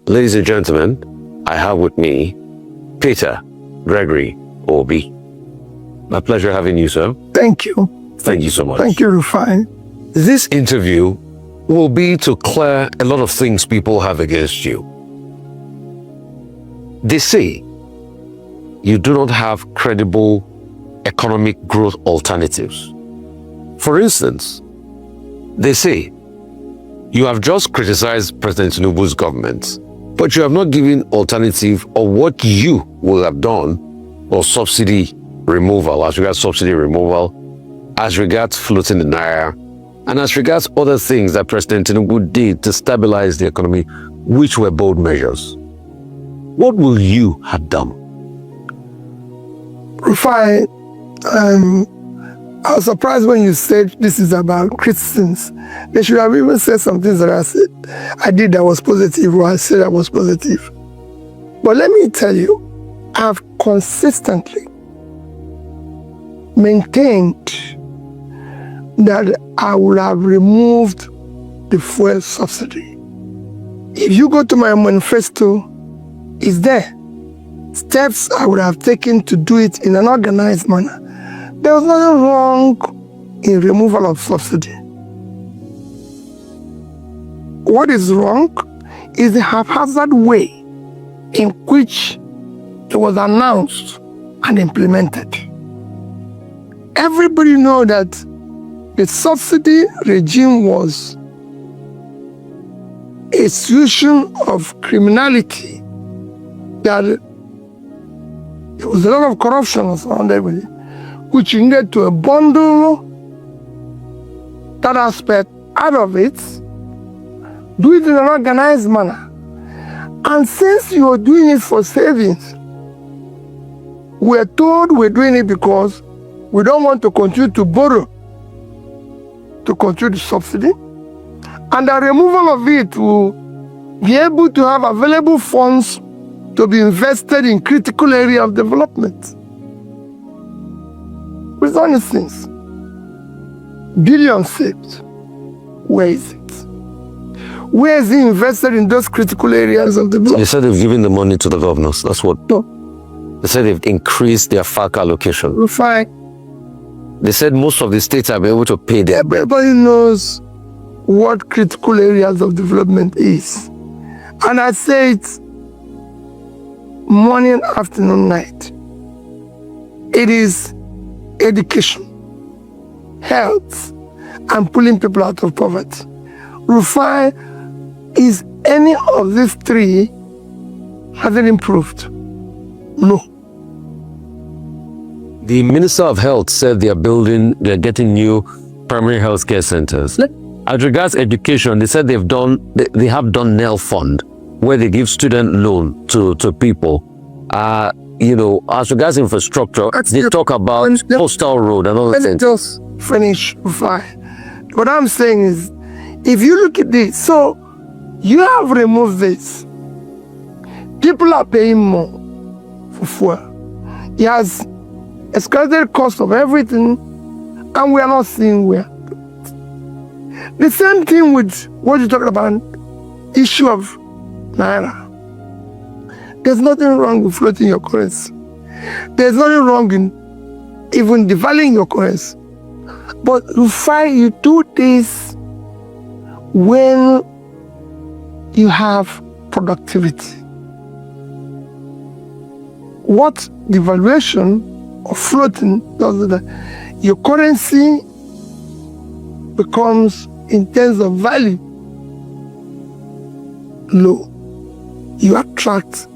Ladies and gentlemen, I have with me Peter Gregory Obi. My pleasure having you, sir. Thank you. Thank you so much. Thank you, Rufai. This interview will be to clear a lot of things people have against you. They say you do not have credible economic growth alternatives. For instance, they say you have just criticized President Tinubu's government, but you have not given alternative or what you will have done or subsidy removal, as regards subsidy removal, as regards floating the naira, and as regards other things that President Tinubu did to stabilize the economy, which were bold measures. What will you have done? Rufai, I was surprised when you said this is about Christians. They should have even said some things that I did that was positive, or I said I was positive. But let me tell you, I've consistently maintained that I would have removed the fuel subsidy. If you go to my manifesto, it's there. Steps I would have taken to do it in an organized manner. There was nothing wrong in removal of subsidy. What is wrong is the haphazard way in which it was announced and implemented. Everybody knows that the subsidy regime was a solution of criminality, that there was a lot of corruption around everything, which you needed to bundle that aspect out of it, do it in an organized manner. And since you are doing it for savings, we're told we're doing it because we don't want to continue to borrow to continue the subsidy, and the removal of it will be able to have available funds to be invested in critical area of development. With honest things, billions saved. Where is it? Where is he invested in those critical areas of development? They said they've given the money to the governors. That's what. No. They said they've increased their FAC allocation. Rufai, They said most of the states have been able to pay their bill. everybody knows what critical areas of development is. And I say it morning, afternoon, night. It is education, health, and pulling people out of poverty. Rufai, is any of these three, has it improved? No. The Minister of Health said they're getting new primary health care centers. As regards education, they said they have done NEL Fund, where they give student loan to people. As regards infrastructure, they talk about Postal Road and all that. Let me just finish, Rufai. What I'm saying is, if you look at this, so you have removed this. People are paying more for fuel. It has escalated cost of everything, and we are not seeing where. The same thing with what you talked about, issue of naira. There's nothing wrong with floating your currency. There's nothing wrong in even devaluing your currency. But you do this when you have productivity. What devaluation or floating does is that your currency becomes, in terms of value, low. You attract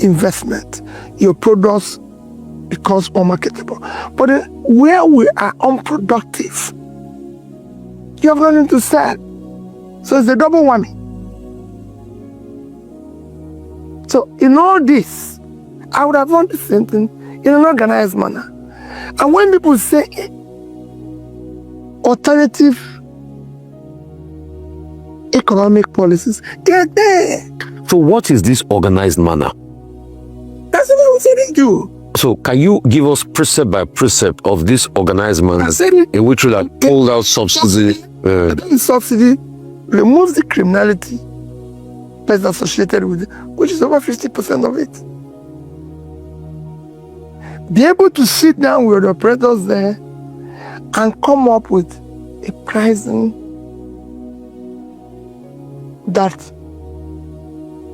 investment. Your products becomes more marketable. But where we are unproductive, you have nothing to sell. So it's a double whammy. So in all this, I would have done the same thing in an organized manner. And when people say alternative economic policies, they're there. So what is this organized manner? That's what I was saying to you. So can you give us precept by precept of this organized manner in which you have pulled out subsidy? Subsidy removes the criminality aspects associated with it, which is over 50% of it. Be able to sit down with the operators there and come up with a pricing that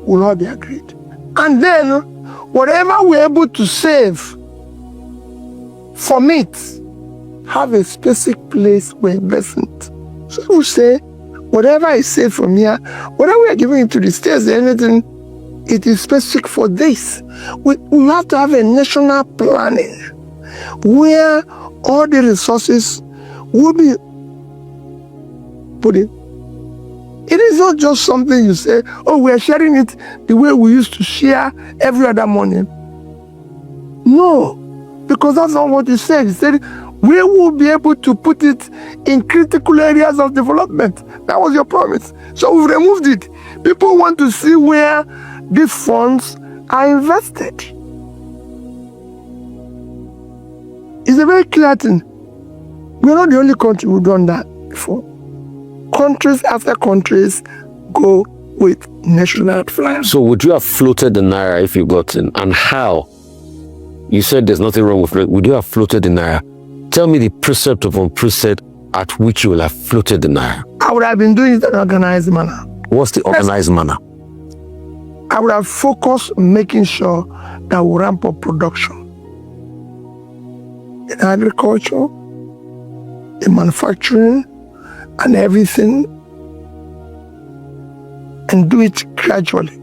will not be agreed. And then, whatever we're able to save from it, have a specific place we're investing it. So we say, whatever is saved from here, whatever we are giving it to the states, anything, it is specific for this. We have to have a national planning where all the resources will be put in. It is not just something you say, oh, we are sharing it the way we used to share every other morning. No, because that's not what you said. You said, we will be able to put it in critical areas of development. That was your promise. So we've removed it. People want to see where these funds are invested. It's a very clear thing. We're not the only country who've done that before. Countries after countries go with national flags. So would you have floated the naira if you got in? And how? You said there's nothing wrong with it. Would you have floated the naira? Tell me the precept upon precept at which you will have floated the naira. I would have been doing it in an organized manner. What's the organized manner? I would have focused on making sure that we ramp up production in agriculture, in manufacturing, and everything, and do it gradually.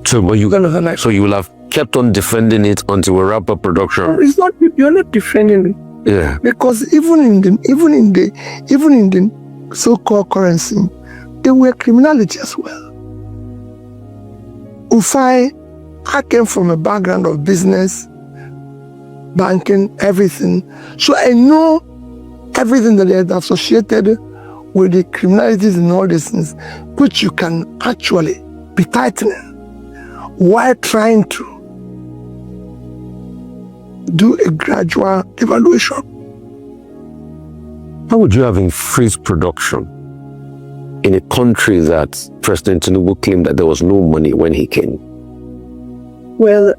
So you will have kept on defending it until we wrap up production. It's not, you're not defending it. Yeah. Because even in the so-called currency, there were criminality as well. I came from a background of business, banking, everything. So I know everything that is associated with the criminalities and all these things, which you can actually be tightening while trying to do a gradual evaluation. How would you have increased production in a country that President Tinubu claimed that there was no money when he came? Well,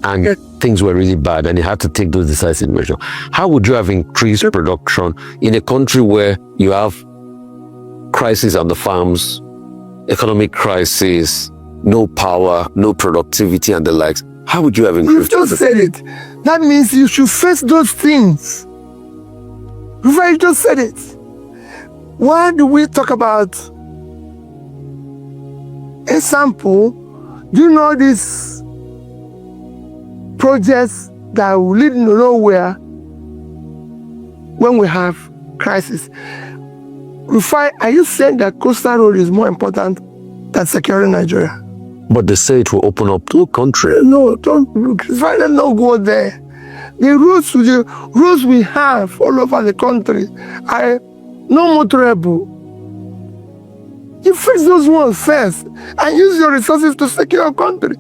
and things were really bad and he had to take those decisive measures. How would you have increased production in a country where you have crisis on the farms, economic crisis, no power, no productivity and the likes? How would you have increased? You've just said it. That means you should face those things. You just said it. Why do we talk about a sample? Do you know these projects that will lead to nowhere when we have crisis? Are you saying that coastal road is more important than securing Nigeria? But they say it will open up to a country. No, don't go there. The roads we have all over the country are no motorable. You fix those ones first and use your resources to secure your country.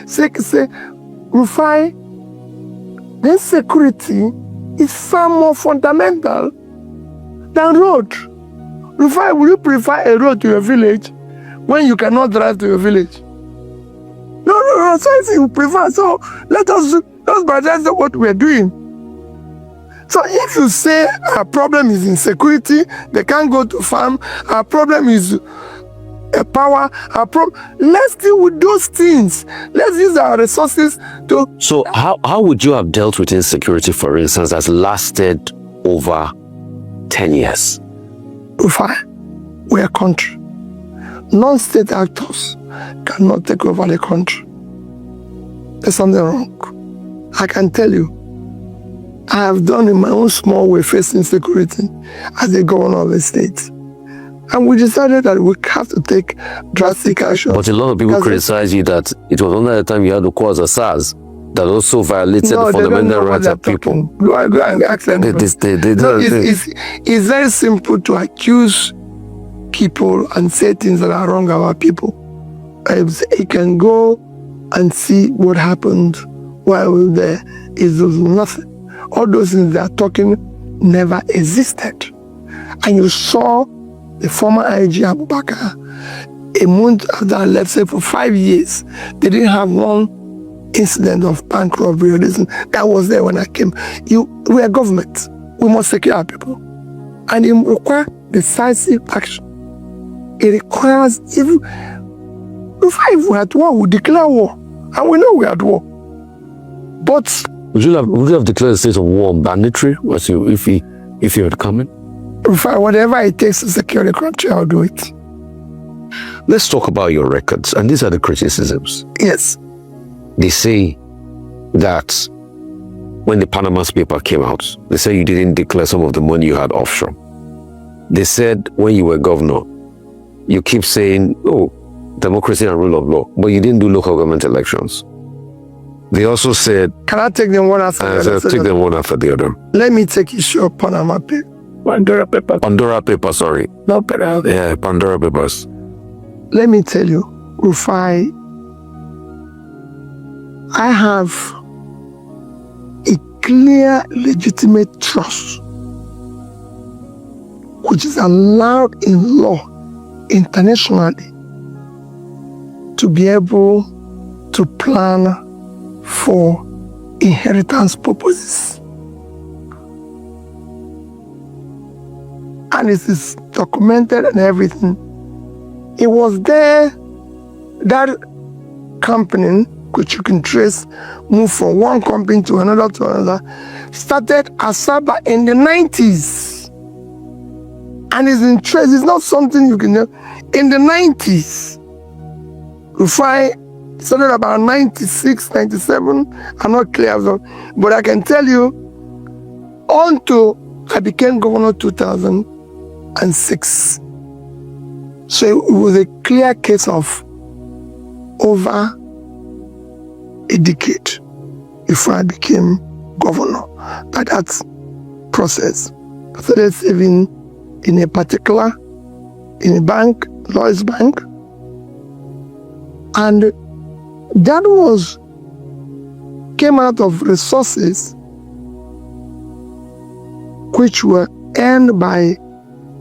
Say, Rufai, then security is far more fundamental than road. Rufai, will you prefer a road to your village when you cannot drive to your village? No. So if you prefer, so let us prioritize what we're doing. So if you say our problem is insecurity, they can't go to farm, our problem is power, let's deal with those things. Let's use our resources to... So how would you have dealt with insecurity, for instance, that's lasted over 10 years? We're a country. Non-state actors cannot take over the country. There's something wrong. I can tell you, I have done in my own small way facing security as the governor of the state. And we decided that we have to take drastic action. But a lot of people criticize you that it was only the time you had the cause of SARS that also violated the fundamental rights of people. Go and ask them. It's very simple to accuse people and say things that are wrong about people. You can go and see what happened while we were there. It was nothing. All those things they are talking never existed. And you saw the former IG Abubakar a month after I left, say for 5 years, they didn't have one incident of bank robbery or this. That was there when I came. We are government. We must secure our people. And it requires decisive action. It requires, if we're at war, we declare war. And we know we're at war. But would you have declared a state of war on banditry if you had come in? Whatever it takes to secure the country, I'll do it. Let's talk about your records. And these are the criticisms. Yes. They say that when the Panama paper came out, they said you didn't declare some of the money you had offshore. They said when you were governor, you keep saying, oh, democracy and rule of law, but you didn't do local government elections. They also said... Can I take them one after the other? Take them one after the other. Let me take issue of Panama paper. Pandora paper. Pandora paper, sorry. No, Pandora. Yeah, Pandora papers. Let me tell you, Rufai, I have a clear, legitimate trust, which is allowed in law internationally to be able to plan for inheritance purposes. And it is documented and everything. It was there, that company, which you can trace, moved from one company to another, started Asaba in the 90s. And it's in trace, it's not something you can know. In the 90s, Rufai started about 96, 97, I'm not clear, but I can tell you, until I became governor 2006. So it was a clear case of over a decade before I became governor. But that process, I started saving in a particular, in a bank, Lloyd's Bank. And that came out of resources which were earned by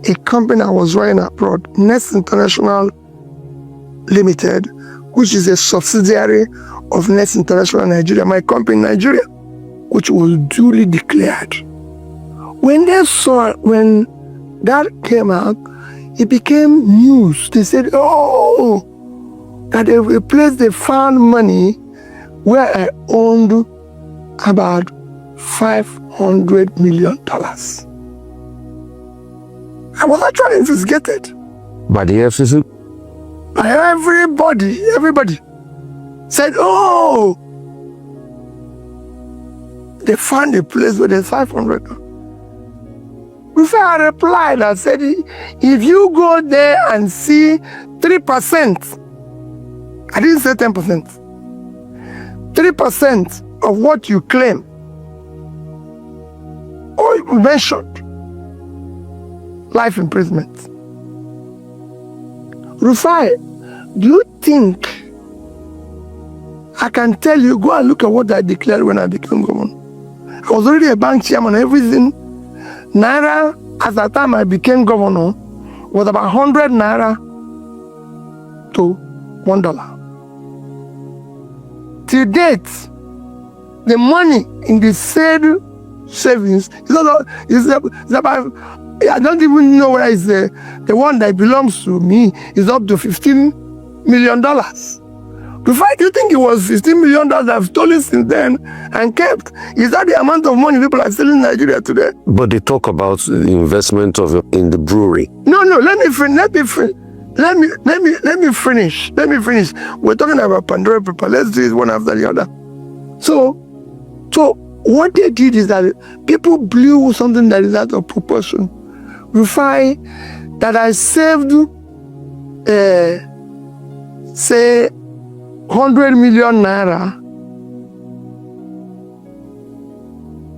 a company I was running abroad, Nest International Limited, which is a subsidiary of Nest International Nigeria, my company in Nigeria, which was duly declared. When that came out, it became news. They said, oh, that a place they found money where I owned about $500 million. I was actually investigated. By the FCC? By everybody said, oh, they found a place where there's 500. Before I replied, I said, if you go there and see 3%, I didn't say 10%, 3% of what you claim, or you mentioned, life imprisonment. Rufai, do you think I can tell you, go and look at what I declared when I became governor? I was already a bank chairman, everything. Naira, at that time I became governor, was about 100 naira to $1. Till date, the money in the said savings is about, I don't even know whether it's the one that belongs to me, is up to $15 million. Before, do you think it was $15 million that I've stolen since then and kept? Is that the amount of money people are stealing in Nigeria today? But they talk about the investment in the brewery. No, let me finish. We're talking about Pandora paper. Let's do it one after the other. So what they did is that people blew something that is out of proportion. Rufai, that I saved, say, 100 million naira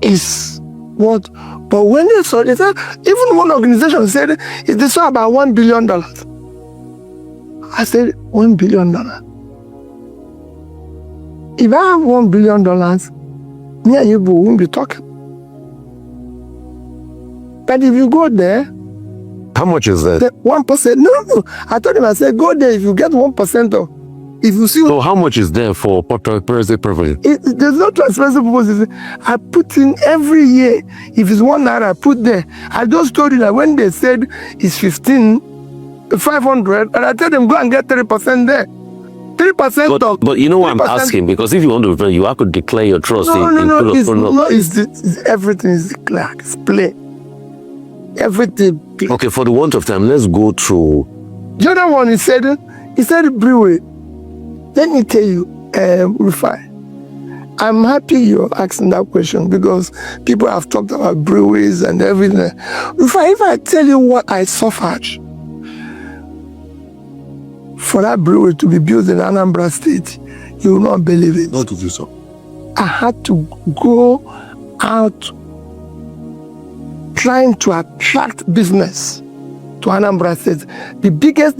is what? But when they saw, they said, even one organization said, they saw about $1 billion. I said, $1 billion. If I have $1 billion, me and you won't be talking. But if you go there How much is that? 1%. No. I told him, I said, go there if you get 1% of. If you see. So how much is there for transparency purposes? There's no transparency purposes. I put in every year. If it's 1 naira, I put there. I just told you that when they said it's 15,500, and I told them go and get 3% there. 3% of. But you know what I'm asking? Because if you want to return, you have to declare your trust. No. It's everything is declared. It's plain. Everything. Plain. Okay, for the want of time, let's go through. The other one, he said brewery. Let me tell you, Rufai, I'm happy you're asking that question because people have talked about breweries and everything. Rufai, if I tell you what I suffered for that brewery to be built in Anambra State, you will not believe it. Not to do so. I had to go out trying to attract business to Anambra State. The biggest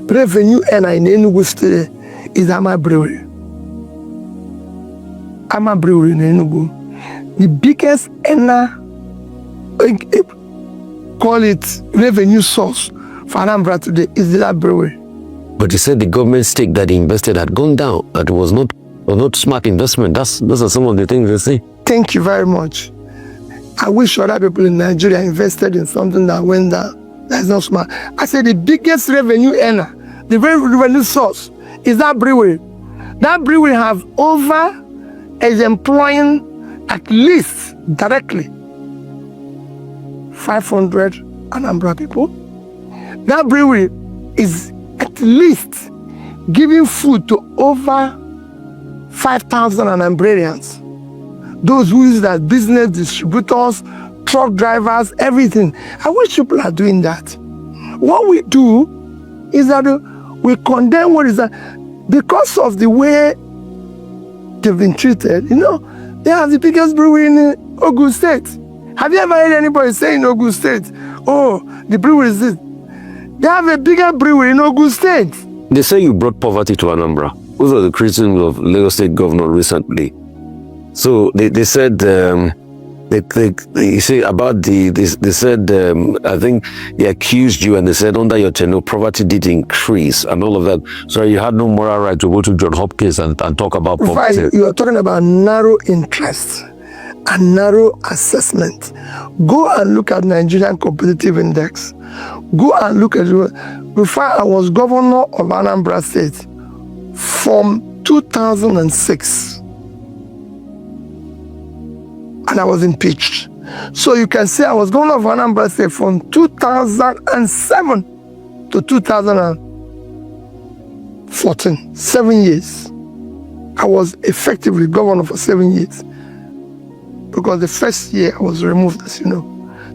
revenue earner in Enugu State is Ama Brewery. Ama Brewery in Enugu. The biggest earner, call it revenue source for Anambra today, is that brewery. But you said the government stake that they invested had gone down. That was not smart investment. Those are some of the things they say. Thank you very much. I wish other people in Nigeria invested in something that went down. That's not smart. I said the biggest revenue earner, the revenue source, is that brewery. That brewery is employing at least directly 500 Anambra people. That brewery is at least giving food to over 5,000 Anambrarians. Those who use that business, distributors, truck drivers, everything. I wish people are doing that. What we do is that we condemn what is that. Because of the way they've been treated, they have the biggest brewery in Ogun State. Have you ever heard anybody say in Ogun State, oh, the brewery is this? They have a bigger brewery in Ogun State. They say you brought poverty to Anambra. Those are the criticisms of Lagos State governor recently. So they said they say about they said I think they accused you and they said under your tenure poverty did increase and all of that. So you had no moral right to go to John Hopkins and talk about poverty. You are talking about narrow interest and narrow assessment. Go and look at Nigerian Competitive Index. Go and look at it. Before I was governor of Anambra State from 2006. And I was impeached. So you can say I was governor of Anambra State from 2007 to 2014. 7 years. I was effectively governor for 7 years. Because the first year I was removed, as you know.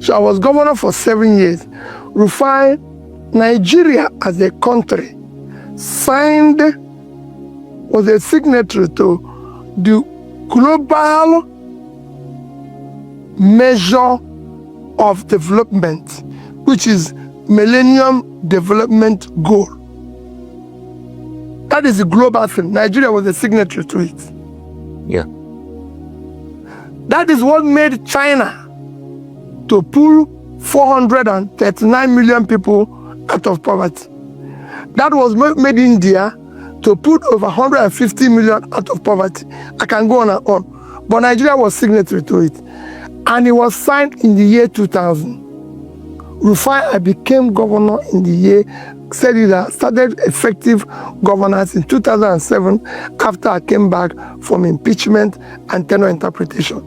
So I was governor for 7 years. Rufai, Nigeria as a country was a signatory to the global measure of development, which is Millennium Development Goal. That is a global thing. Nigeria was a signatory to it. Yeah. That is what made China to pull 439 million people out of poverty. That was made India to put over 150 million out of poverty. I can go on and on. But Nigeria was signatory to it. And it was signed in the year 2000. Rufai, I became governor in the year, started effective governance in 2007 after I came back from impeachment and tenure interpretation.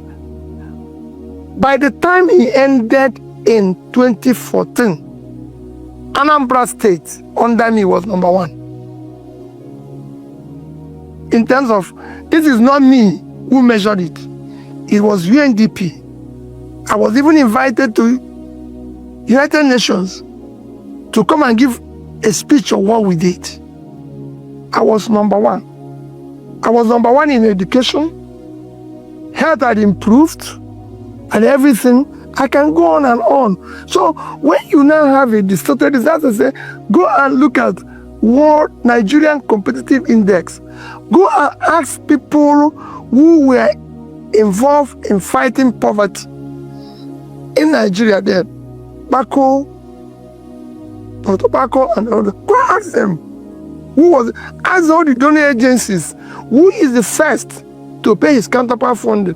By the time he ended in 2014, Anambra State under me was number 1. In terms of, this is not me who measured it. It was UNDP. I was even invited to United Nations to come and give a speech on what we did. I was number 1. I was number 1 in education. Health had improved and everything. I can go on and on. So when you now have a distorted result, I say, go and look at World Nigerian Competitive Index. Go and ask people who were involved in fighting poverty in Nigeria then. tobacco and all that. Go ask them. Who was it? Ask all the donor agencies. Who is the first to pay his counterpart funding?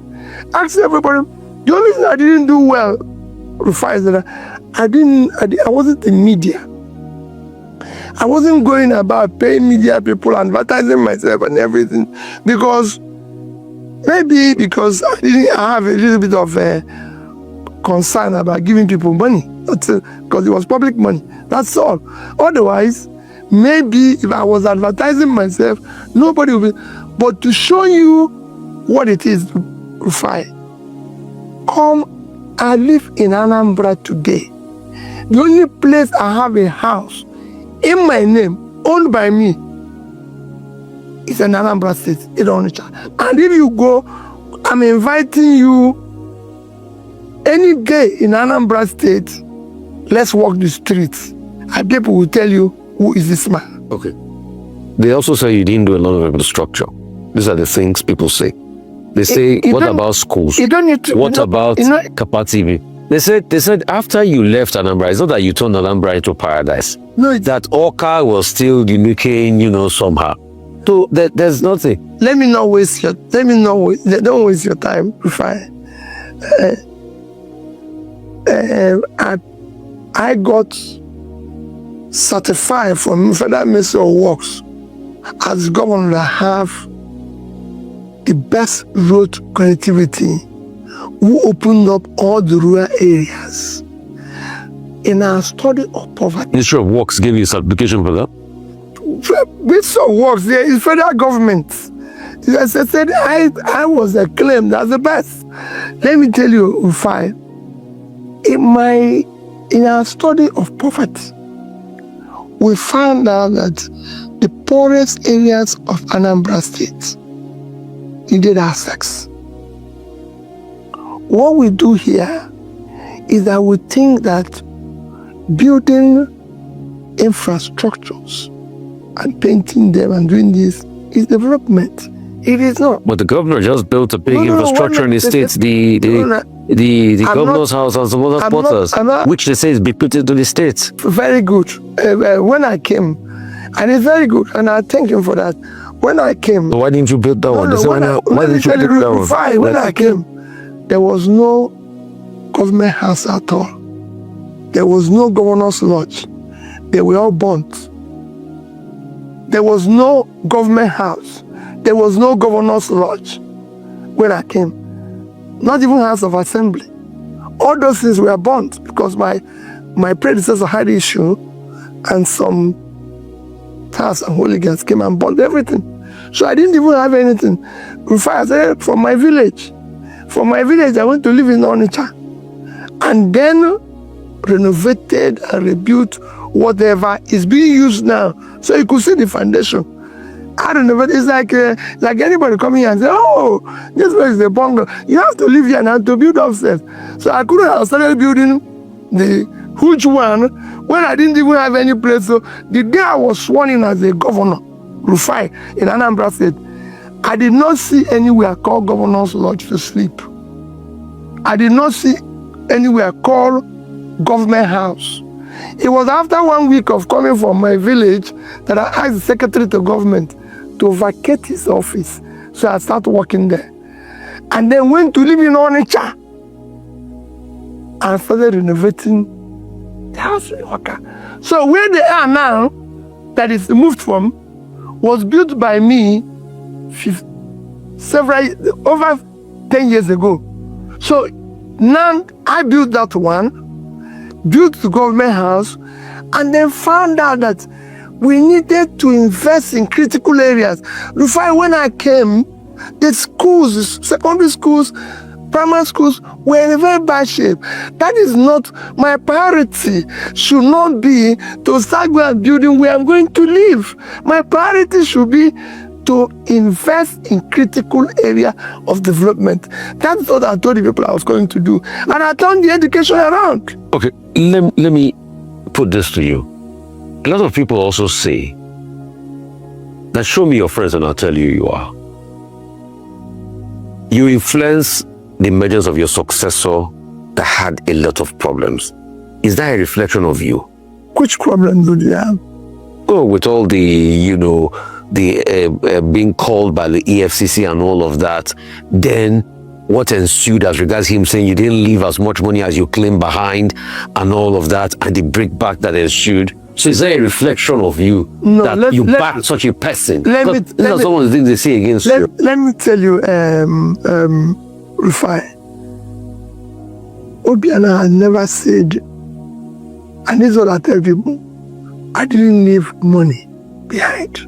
Ask everybody. The only thing I didn't do well, Rufai, is that I wasn't in media. I wasn't going about paying media people, advertising myself and everything, because I have a little bit of a concern about giving people money, because it was public money. That's all. Otherwise, maybe if I was advertising myself, nobody would be. But to show you what it is, Rufai, come, I live in Anambra today. The only place I have a house in my name, owned by me, is in Anambra State, in Onitsha. And if you go, I'm inviting you any day in Anambra State, let's walk the streets, and people will tell you, who is this man? Okay. They also say you didn't do a lot of infrastructure. These are the things people say. They say, what about schools? You don't need to. What about Kapa TV? They said after you left Anambra, it's not that you turned Anambra into paradise. No, it's that Oka was still unique, somehow. So there's nothing. Don't waste your time, Rufai. I got certified from Federal Ministry of Works as governor to have the best road connectivity, who opened up all the rural areas. In our study of poverty, Ministry of Works gave you a certification for that? Ministry of Works, there is federal government. As I said, I was acclaimed as the best. Let me tell you, Rufai, in our study of poverty, we found out that the poorest areas of Anambra State needed our sex. What we do here is that we think that building infrastructures and painting them and doing this is development. It is not. But the governor just built a big infrastructure in the states. The governor's house and some other quarters, which they say is bequeathed to the states. Very good. When I came, and it's very good, and I thank him for that. When I came, so why didn't you build that one? Why didn't you build that one? Fine. When I came, there was no government house at all. There was no governor's lodge. They were all burnt. There was no government house. There was no governor's lodge when I came. Not even House of Assembly. All those things were burnt because my predecessor had issue, and some thugs and hooligans came and burnt everything. So I didn't even have anything. In fact, I said, from my village, I went to live in Onitsha, and then renovated and rebuilt whatever is being used now. So you could see the foundation. I don't know, but it's like anybody coming here and say, oh, this place is a bungalow. You have to live here now to build upstairs. So I couldn't have started building the huge one when I didn't even have any place. So the day I was sworn in as a governor, Rufai, in Anambra State, I did not see anywhere called Governor's Lodge to sleep. I did not see anywhere called Government House. It was after 1 week of coming from my village that I asked the Secretary to Government to vacate his office. So I started working there. And then went to live in Onitsha and started renovating the house in Oka. So where they are now, that is moved from, was built by me over 10 years ago. So now I built that one, built the government house, and then found out that we needed to invest in critical areas. Rufai, when I came, the schools, secondary schools, primary schools were in a very bad shape. That is not my priority. Should not be to start building where I'm going to live. My priority should be to invest in critical area of development. That's what I told the people I was going to do. And I turned the education around. Okay, let me put this to you. A lot of people also say that show me your friends and I'll tell you you are. You influence the measures of your successor that had a lot of problems. is that a reflection of you? Which problem do you have? Oh, with all the, being called by the EFCC and all of that, then what ensued as regards him saying you didn't leave as much money as you claimed behind and all of that, and the breakback that ensued. So is that a reflection of you that you backed such a person? Someone the things they say against you. Let me tell you, Rufai, Obiano has never said, and this is what I tell people, I didn't leave money behind.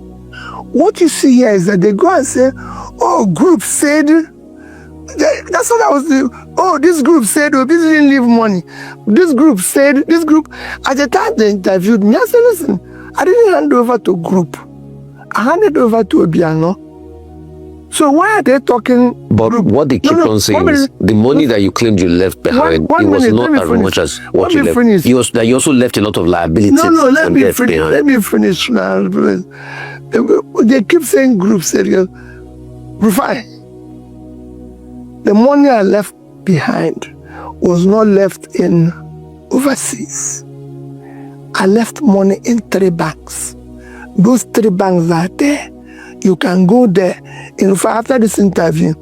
What you see here is that they go and say, oh, group said, that's what I was doing. Oh, this group said, oh, this didn't leave money. This group said, this group, at the time they interviewed me, I said, listen, I didn't hand over to group. I handed over to Obiano. So why are they talking? But group? What they keep on saying is the money that you claimed you left behind, it was not as much as what you left. You also left a lot of liabilities. Let me finish now. They keep saying group said, Rufai, the money I left behind was not left in overseas. I left money in 3 banks. Those 3 banks are there. You can go there. In fact, after this interview,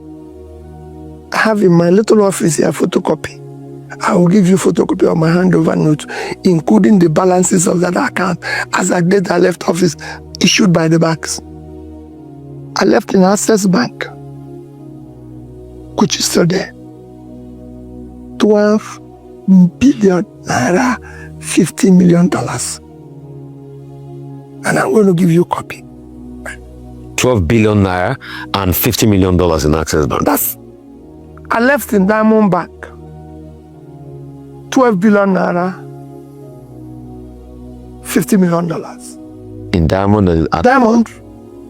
I have in my little office here a photocopy. I will give you a photocopy of my handover note, including the balances of that account as I did I left office, issued by the banks. I left in Access Bank, which is still there. 12 billion naira, $50 million. And I'm going to give you a copy. 12 billion naira and $50 million in Access Bank. I left in Diamond Bank. 12 billion naira, $50 million. In Diamond and Diamond.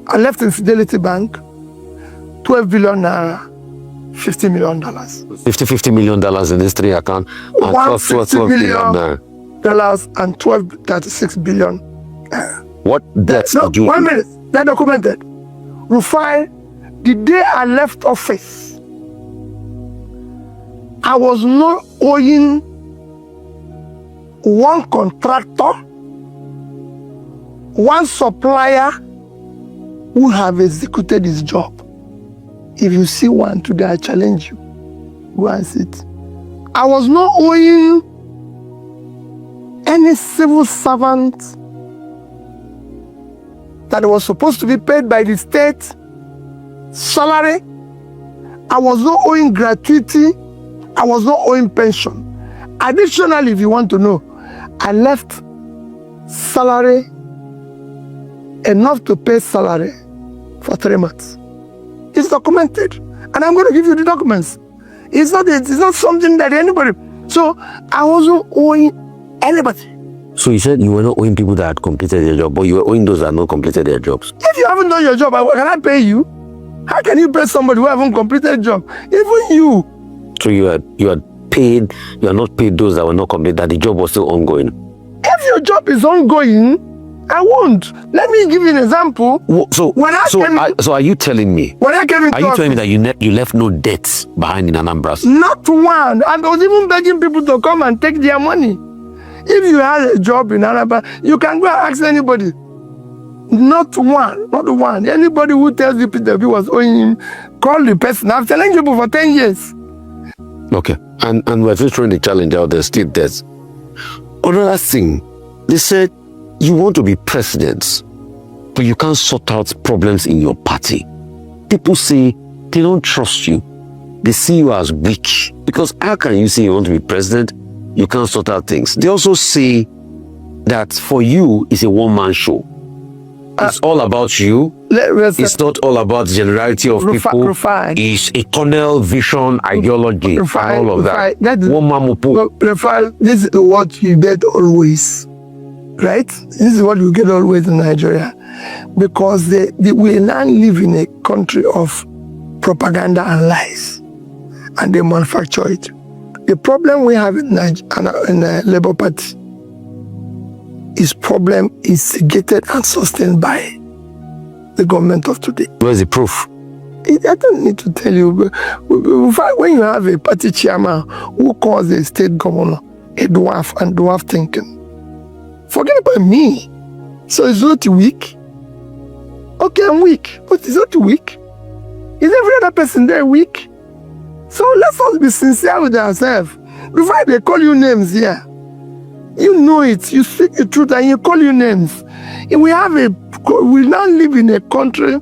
I left in Fidelity Bank. 12 billion naira, $50 million. $50 million in these 3 accounts. And 12 billion naira. And 36 billion. What debts did you? 1 minute. They're documented. Rufai, the day I left office, I was not owing one contractor, one supplier who have executed his job. If you see one today, I challenge you. Go and sit. I was not owing any civil servant that was supposed to be paid by the state salary. I was not owing gratuity. I was not owing pension. Additionally, if you want to know, I left salary enough to pay salary for 3 months. It's documented, and I'm going to give you the documents. It's not something that anybody. So I wasn't owing anybody. So you said you were not owing people that had completed their job, but you were owing those that had not completed their jobs. If you haven't done your job, can I pay you? How can you pay somebody who haven't completed a job? Even you. So you had paid, you are not paid those that were not completed, that the job was still ongoing. If your job is ongoing, I won't. Let me give you an example. So are you telling me? When I came into Are you telling me that you left no debts behind in Anambra? Not one. I was even begging people to come and take their money. If you had a job in Anambra, you can go and ask anybody. Not one. Anybody who tells you Peter B was owing him, call the person. I've challenged people for 10 years. Okay. And we're just throwing the challenge out there, still debts. Another thing, they said you want to be president, but you can't sort out problems in your party. People say they don't trust you. They see you as weak. Because how can you say you want to be president? You can't sort out things. They also say that for you, it's a one-man show. It's all about you. It's not all about the generality of people. It's a tunnel vision, ideology, and all of that. This is what you get always. Right? This is what you get always in Nigeria. Because we now live in a country of propaganda and lies. And they manufacture it. The problem we have in the Labour Party is problem instigated and sustained by the government of today. Where's the proof? I don't need to tell you. But when you have a party chairman who calls a state governor a dwarf and dwarf thinking. Forget about me. So it's not weak. Okay, I'm weak, but it's not weak. Is every other person there weak? So let's all be sincere with ourselves. Before they call you names here, you know it. You speak the truth and you call you names. We now live in a country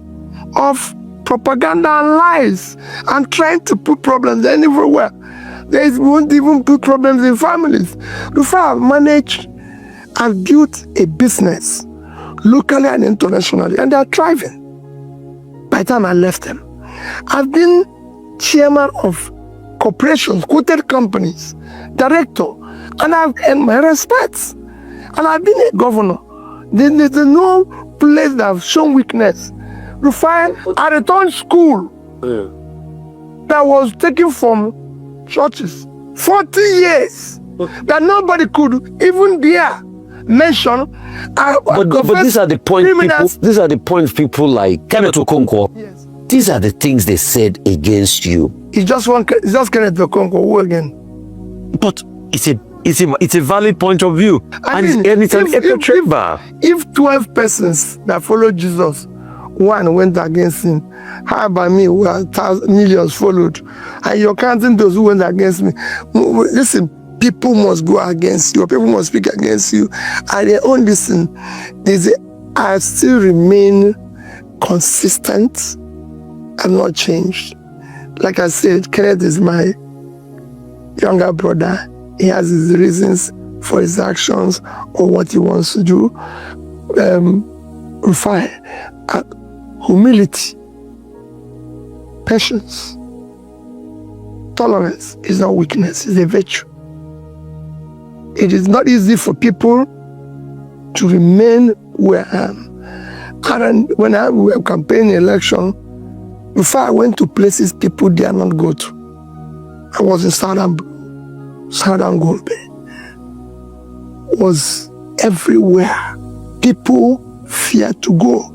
of propaganda and lies and trying to put problems everywhere. We won't even put problems in families. Before I've managed, I've built a business locally and internationally, and they're thriving. By the time I left them, I've been chairman of corporations, quoted companies, director, and I've earned my respects. And I've been a governor. There's no place that I've shown weakness. I returned school that was taken from churches 40 years that nobody could even dare mention. But these are the points people. These are the points people like Kenneth Okonkwo. Yes. These are the things they said against you. It's just Kenneth Okonkwo. Who again? But it's a valid point of view. If 12 persons that follow Jesus, one went against him, how about me, where millions followed, and you're counting those who went against me? Listen, people must go against you, people must speak against you, and they own listen. I still remain consistent. I'm not changed. Like I said, Kenneth is my younger brother. He has his reasons for his actions or what he wants to do. Humility, patience, tolerance is not weakness, it's a virtue. It is not easy for people to remain where I am. And when I was campaigning election, before I went to places people dare not go to. I was in Southern Gombe. Was everywhere. People fear to go.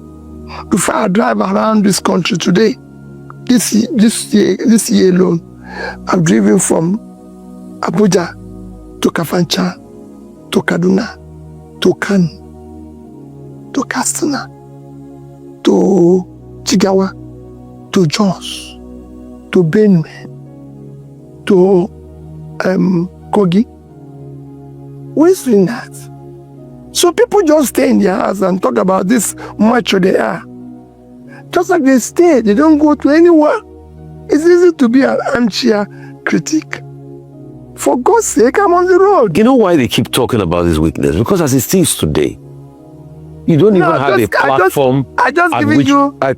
Before I drive around this country today, this year alone, I've driven from Abuja to Kafancha, to Kaduna, to Kano, to Katsina, to Chigawa, to Jos, to Benue, to Kogi. Who's doing that? So people just stay in their house and talk about this macho they are. Just like they stay, they don't go to anywhere. It's easy to be an armchair critic. For God's sake, I'm on the road. You know why they keep talking about this weakness? Because as it stands today, you don't even have a platform at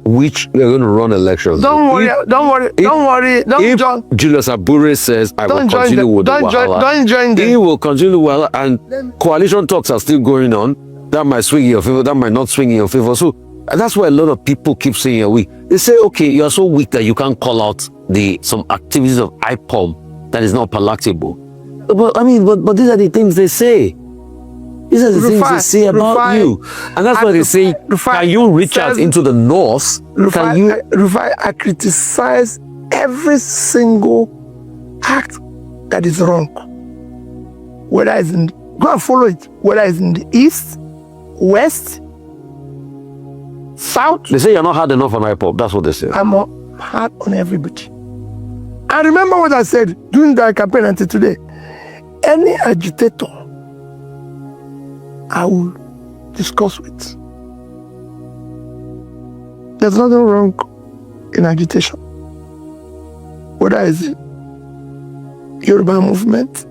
which we're going to run elections. Don't worry. If Julius Abure says, I will continue with the Wahala, don't join them. He will continue the Wahala, and coalition talks are still going on. That might swing in your favor, that might not swing in your favor. So that's why a lot of people keep saying you're weak. They say, okay, you're so weak that you can't call out some activities of IPOM that is not palatable. But these are the things they say. These are the things they say about you. And that's why they say, can you reach out into the north? I criticize every single act that is wrong. Whether it's go and follow it. Whether it's in the east, west, south. They say you're not hard enough on IPOP. That's what they say. I'm hard on everybody. And remember what I said during the campaign until today. Any agitator I will discuss with. There's nothing wrong in agitation. Whether it's Yoruba movement,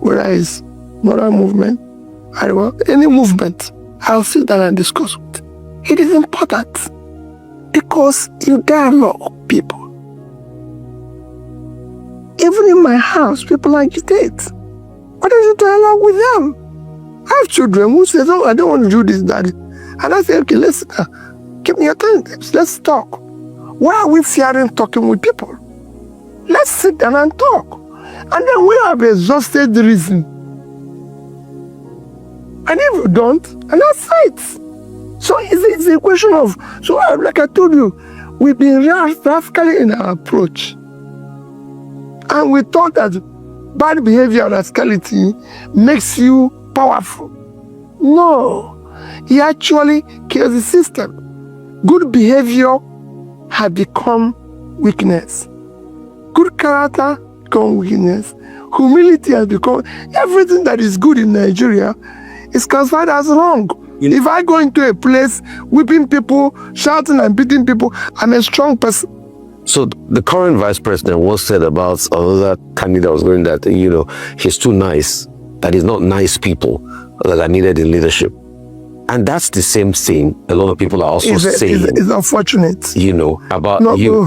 whether it's Northern movement, any movement, I'll sit down and discuss with. It is important because you dialogue people. Even in my house, people agitate. Why don't you dialogue with them? I have children who say, "Oh, I don't want to do this, Daddy." And I say, "Okay, let's give me your alternatives. Let's talk." Why are we fearing talking with people? Let's sit down and talk. And then we have exhausted the reason. And if you don't, and that's it. So it's a question of, like I told you, we've been radically in our approach. And we thought that bad behavior and rascality makes you powerful. No, it actually kills the system. Good behavior has become weakness. Good character become weakness. Humility has become, everything that is good in Nigeria is classified as wrong. If I go into a place whipping people, shouting and beating people, I'm a strong person. So the current vice president once said about another candidate was going that, he's too nice, that he's not nice people that are needed in leadership. And that's the same thing a lot of people are also saying. It's unfortunate. About not you.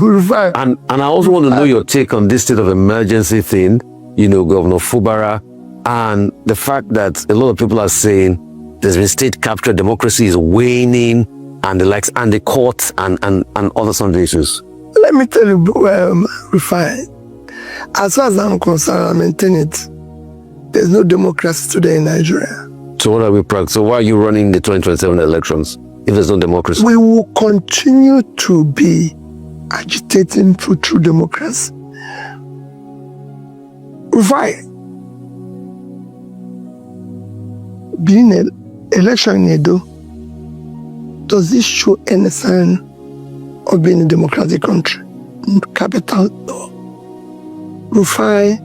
And I also want to know your take on this state of emergency thing, Governor Fubara, and the fact that a lot of people are saying there's been state capture, democracy is waning, and the likes, and the court, and other some issues. Let me tell you, Rufai, as far as I'm concerned, I maintain it. There's no democracy today in Nigeria. So what are we practicing? So why are you running the 2027 elections if there's no democracy? We will continue to be agitating for true democracy. Rufai, being an election in Edo, does this show any sign of being a democratic country? Capital, no. Rufai,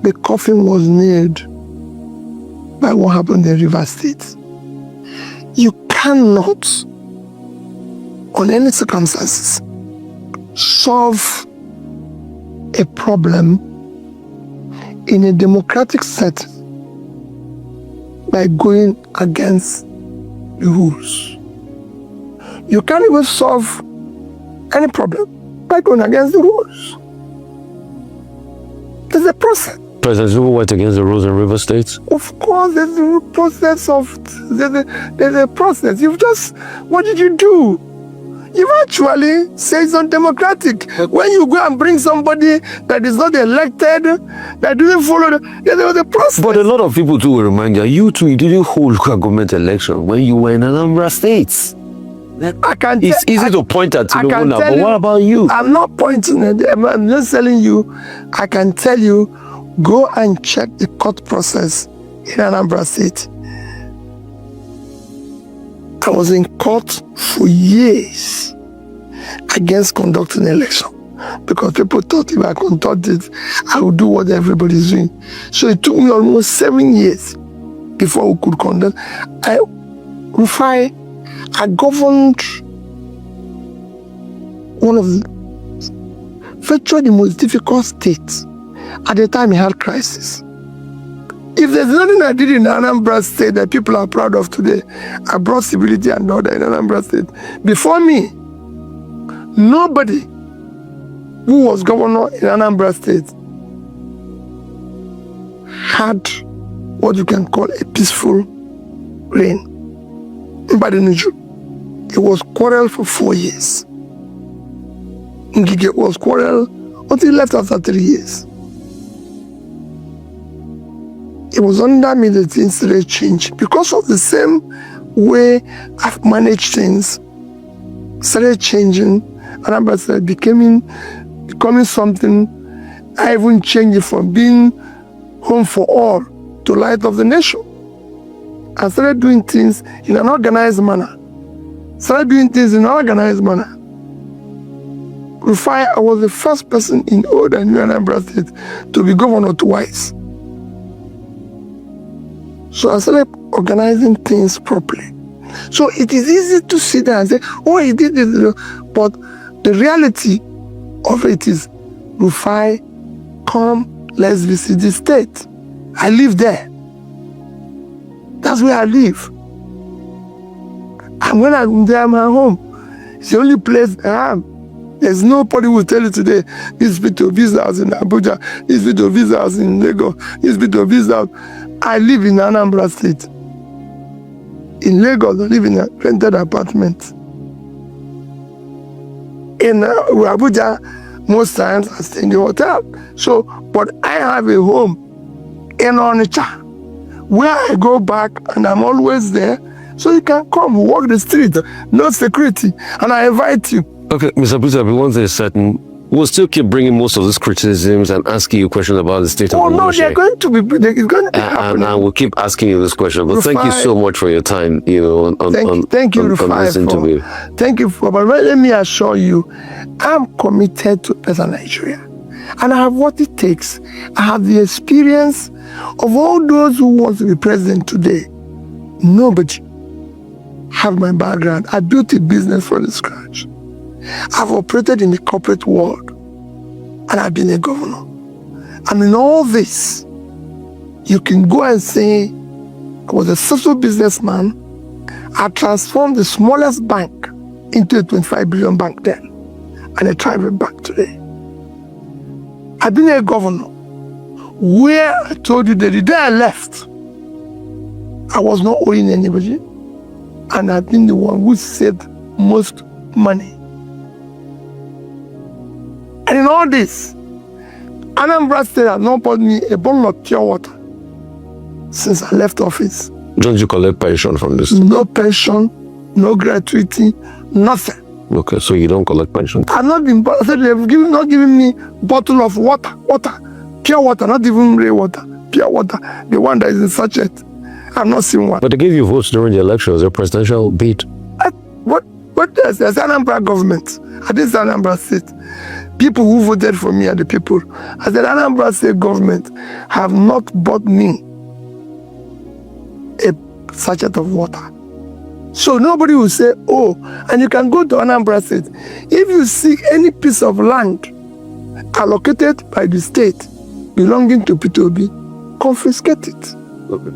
the coffin was nailed by what happened in River State. You cannot, on any circumstances, solve a problem in a democratic setting by going against the rules. You can't even solve any problem by going against the rules. There's a process. President Zuma went against the rules in River State? Of course, there's a process there's a process. What did you do? You actually say it's undemocratic. When you go and bring somebody that is not elected, that didn't follow, there was a process. But a lot of people too will remind you didn't hold local government election when you were in Anambra State. It's easy to point at Tinubu now, but what about you? I'm not pointing at them. I'm just telling you, I can tell you, go and check the court process in Anambra State. I was in court for years against conducting an election because people thought if I conduct it, I would do what everybody's doing. So it took me almost 7 years before we could conduct. I governed one of virtually the most difficult states at the time he had crisis. If there's nothing I did in Anambra State that people are proud of today, I brought stability and order in Anambra State. Before me, nobody who was governor in Anambra State had what you can call a peaceful reign. It was quarrel for 4 years. Ngige was quarrel until he left after 3 years. It was under me that things started changing. Because of the same way I've managed things, started changing, and I started becoming something. I even changed it from being home for all to light of the nation. I started doing things in an organized manner. Rufai, I was the first person in old and new Anambra State to be governor twice. So I started organizing things properly. So it is easy to sit there and say, oh, he did this. But the reality of it is, Rufai, come, let's visit the state. I live there. That's where I live. And when I'm there, I'm at home. It's the only place I am. There's nobody who will tell you today, this bit of visa house in Abuja, this bit of visa house in Lagos, this bit of visa house. I live in Anambra State. In Lagos, I live in a rented apartment. In Abuja, most times I stay in the hotel. So, but I have a home in Onitsha, where I go back and I'm always there. So you can come, walk the street, no security, and I invite you. Okay, Mr. Peter, once there's certain We'll still keep bringing most of these criticisms and asking you questions about the state of the no, they're going to be. It's going to be happening. And we'll keep asking you this question. But thank you so much for your time. Thank you, Rufai. Thank you for. But let me assure you, I'm committed to better Nigeria, and I have what it takes. I have the experience of all those who want to be president today. Nobody have my background. I built a business from scratch. I've operated in the corporate world, and I've been a governor. And in all this, you can go and say, I was a social businessman. I transformed the smallest bank into a 25 billion bank then, and a private bank today. I've been a governor where I told you that the day I left, I was not owing anybody, and I've been the one who saved most money. And in all this, Anambra State has not bought me a bottle of pure water since I left office. Don't you collect pension from this? No pension, no gratuity, nothing. Okay, so you don't collect pension? I've not been, they've not given me bottle of water, pure water, not even rain water, pure water, the one that is in sachet. I've not seen one. But they gave you votes during the elections, your presidential bid. What there's Anambra government. I didn't say Anambra State. People who voted for me are the people. I said Anambra State government have not bought me a sachet of water. So nobody will say, oh, and you can go to Anambra State. If you see any piece of land allocated by the state belonging to P2B, confiscate it. Okay.